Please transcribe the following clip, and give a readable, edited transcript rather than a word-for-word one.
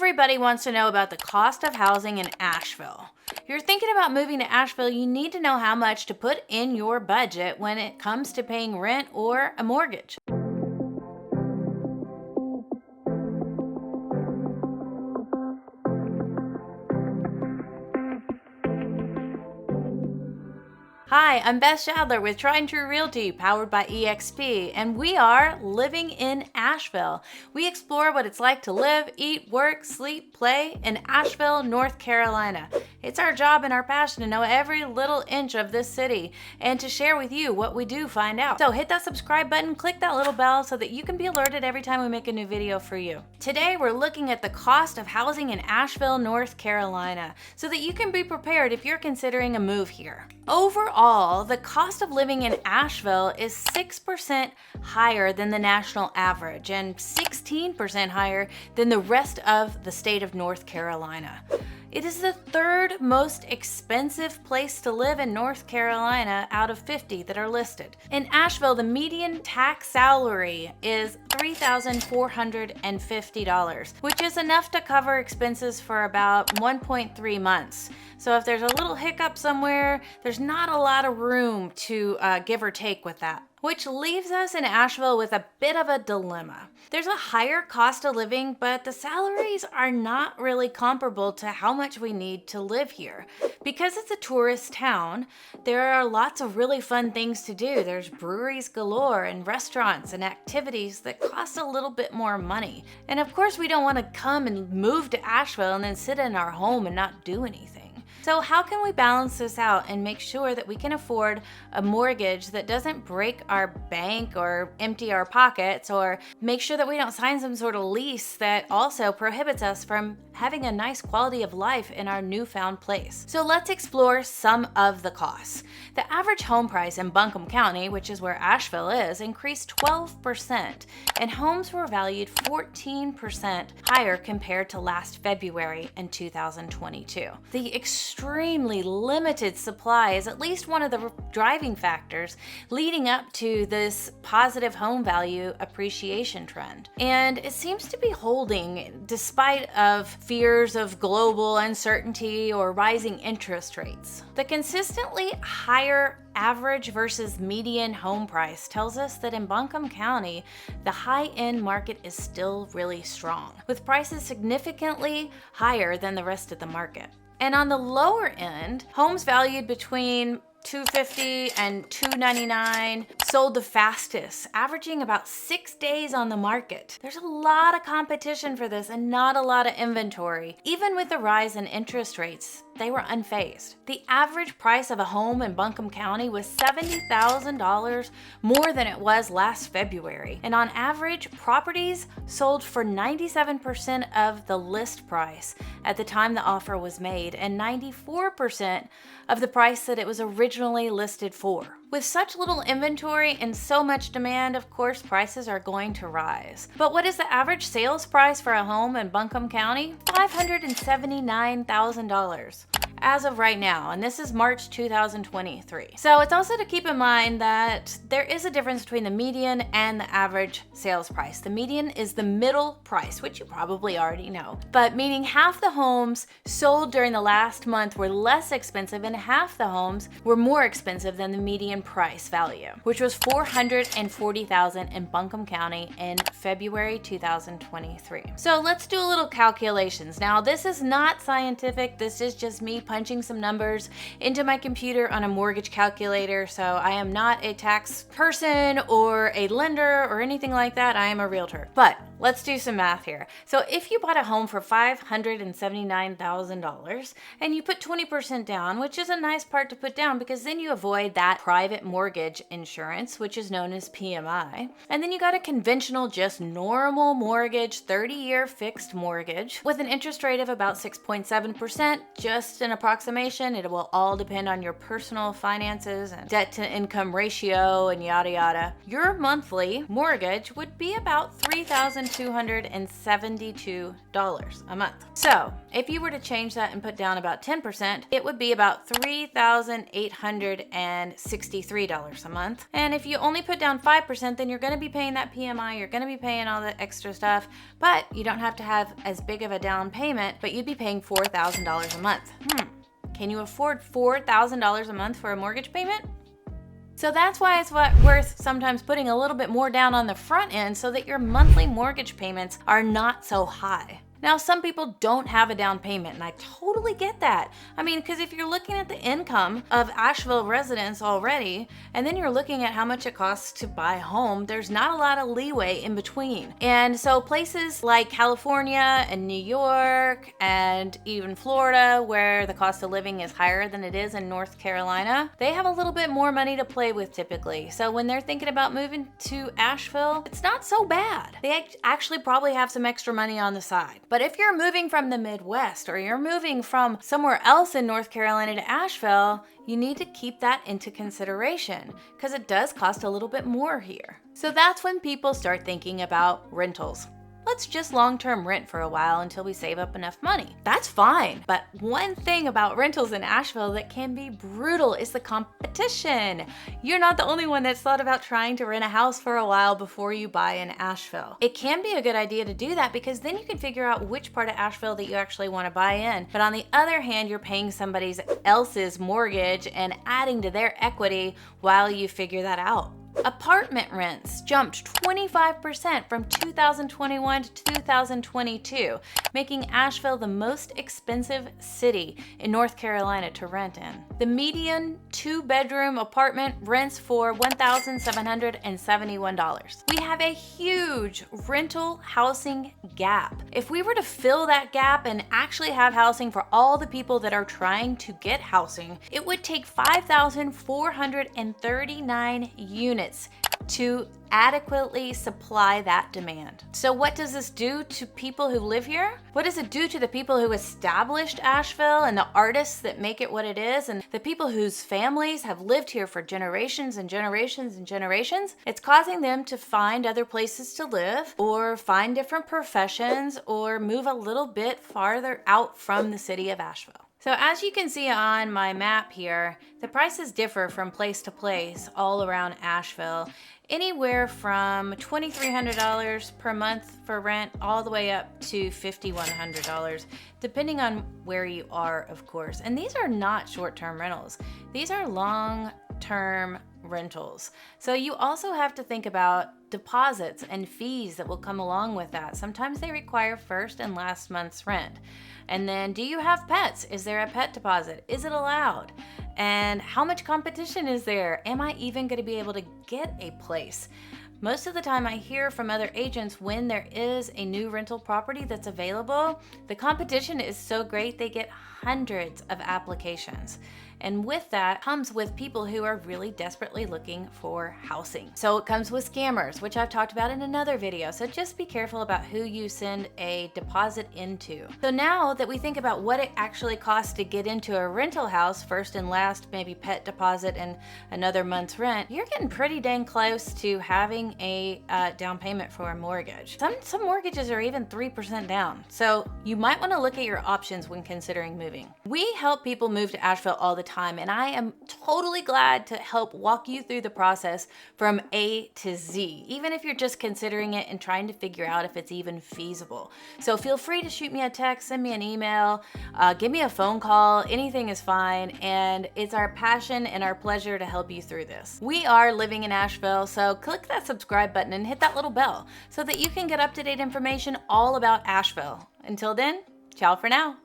Everybody wants to know about the cost of housing in Asheville. If you're thinking about moving to Asheville, you need to know how much to put in your budget when it comes to paying rent or a mortgage. Hi, I'm Beth Schadler with Tried and True Realty, powered by eXp, and we are living in Asheville. We explore what it's like to live, eat, work, sleep, play in Asheville, North Carolina. It's our job and our passion to know every little inch of this city and to share with you what we do find out. So hit that subscribe button, click that little bell so that you can be alerted every time we make a new video for you. Today, we're looking at the cost of housing in Asheville, North Carolina, so that you can be prepared if you're considering a move here. Overall, the cost of living in Asheville is 6% higher than the national average and 16% higher than the rest of the state of North Carolina. It is the third most expensive place to live in North Carolina out of 50 that are listed. In Asheville, the median tax salary is $3,450, which is enough to cover expenses for about 1.3 months. So if there's a little hiccup somewhere, there's not a lot of room to give or take with that. Which leaves us in Asheville with a bit of a dilemma. There's a higher cost of living, but the salaries are not really comparable to how much we need to live here. Because it's a tourist town, there are lots of really fun things to do. There's breweries galore and restaurants and activities that cost a little bit more money. And of course, we don't want to come and move to Asheville and then sit in our home and not do anything. So how can we balance this out and make sure that we can afford a mortgage that doesn't break our bank or empty our pockets, or make sure that we don't sign some sort of lease that also prohibits us from having a nice quality of life in our newfound place? So let's explore some of the costs. The average home price in Buncombe County, which is where Asheville is, increased 12%, and homes were valued 14% higher compared to last February in 2022. The extremely limited supply is at least one of the driving factors leading up to this positive home value appreciation trend. And it seems to be holding despite of fears of global uncertainty or rising interest rates. The consistently higher average versus median home price tells us that in Buncombe County, the high-end market is still really strong, with prices significantly higher than the rest of the market. And on the lower end, homes valued between $250 and $299 sold the fastest, averaging about 6 days on the market. There's a lot of competition for this and not a lot of inventory. Even with the rise in interest rates, they were unfazed. The average price of a home in Buncombe County was $70,000 more than it was last February. And on average, properties sold for 97% of the list price at the time the offer was made and 94% of the price that it was originally listed for. With such little inventory and so much demand, of course, prices are going to rise. But what is the average sales price for a home in Buncombe County? $579,000. As of right now, and this is March 2023. So it's also to keep in mind that there is a difference between the median and the average sales price. The median is the middle price, which you probably already know, but meaning half the homes sold during the last month were less expensive and half the homes were more expensive than the median price value, which was $440,000 in Buncombe County in February 2023. So let's do a little calculations. Now, this is not scientific. This is just me punching some numbers into my computer on a mortgage calculator. So I am not a tax person or a lender or anything like that. I am a realtor. But let's do some math here. So if you bought a home for $579,000 and you put 20% down, which is a nice part to put down because then you avoid that private mortgage insurance, which is known as PMI. And then you got a conventional, just normal mortgage, 30-year fixed mortgage with an interest rate of about 6.7%, just an approximation. It will all depend on your personal finances and debt to income ratio and yada yada. Your monthly mortgage would be about $3,272 a month. So if you were to change that and put down about 10%, it would be about $3,863 a month. And if you only put down 5%, then you're going to be paying that PMI, you're going to be paying all the extra stuff, but you don't have to have as big of a down payment, but you'd be paying $4,000 a month. Can you afford $4,000 a month for a mortgage payment? So that's why it's worth sometimes putting a little bit more down on the front end so that your monthly mortgage payments are not so high. Now, some people don't have a down payment, and I totally get that. I mean, because if you're looking at the income of Asheville residents already, and then you're looking at how much it costs to buy a home, there's not a lot of leeway in between. And so places like California and New York and even Florida, where the cost of living is higher than it is in North Carolina, they have a little bit more money to play with typically. So when they're thinking about moving to Asheville, it's not so bad. They actually probably have some extra money on the side. But if you're moving from the Midwest or you're moving from somewhere else in North Carolina to Asheville, you need to keep that into consideration because it does cost a little bit more here. So that's when people start thinking about rentals. Let's just long-term rent for a while until we save up enough money. That's fine. But one thing about rentals in Asheville that can be brutal is the competition. You're not the only one that's thought about trying to rent a house for a while before you buy in Asheville. It can be a good idea to do that because then you can figure out which part of Asheville that you actually want to buy in. But on the other hand, you're paying somebody else's mortgage and adding to their equity while you figure that out. Apartment rents jumped 25% from 2021 to 2022, making Asheville the most expensive city in North Carolina to rent in. The median 2-bedroom apartment rents for $1,771. We have a huge rental housing gap. If we were to fill that gap and actually have housing for all the people that are trying to get housing, it would take 5,439 units to adequately supply that demand. So what does this do to people who live here? What does it do to the people who established Asheville and the artists that make it what it is and the people whose families have lived here for generations and generations and generations? It's causing them to find other places to live or find different professions or move a little bit farther out from the city of Asheville. So as you can see on my map here, the prices differ from place to place all around Asheville, anywhere from $2,300 per month for rent all the way up to $5,100, depending on where you are, of course. And these are not short-term rentals. These are long-term rentals. So you also have to think about deposits and fees that will come along with that. Sometimes they require first and last month's rent. And then, do you have pets? Is there a pet deposit? Is it allowed? And how much competition is there? Am I even going to be able to get a place? Most of the time I hear from other agents when there is a new rental property that's available, the competition is so great they get hundreds of applications. And with that comes with people who are really desperately looking for housing. So it comes with scammers, which I've talked about in another video. So just be careful about who you send a deposit into. So now that we think about what it actually costs to get into a rental house, first and last, maybe pet deposit and another month's rent, you're getting pretty dang close to having a down payment for a mortgage. Some mortgages are even 3% down. So you might want to look at your options when considering moving. We help people move to Asheville all the time, and I am totally glad to help walk you through the process from A to Z, even if you're just considering it and trying to figure out if it's even feasible. So feel free to shoot me a text, send me an email, give me a phone call, anything is fine, and it's our passion and our pleasure to help you through this. We are living in Asheville, so click that subscribe button and hit that little bell so that you can get up-to-date information all about Asheville. Until then, ciao for now.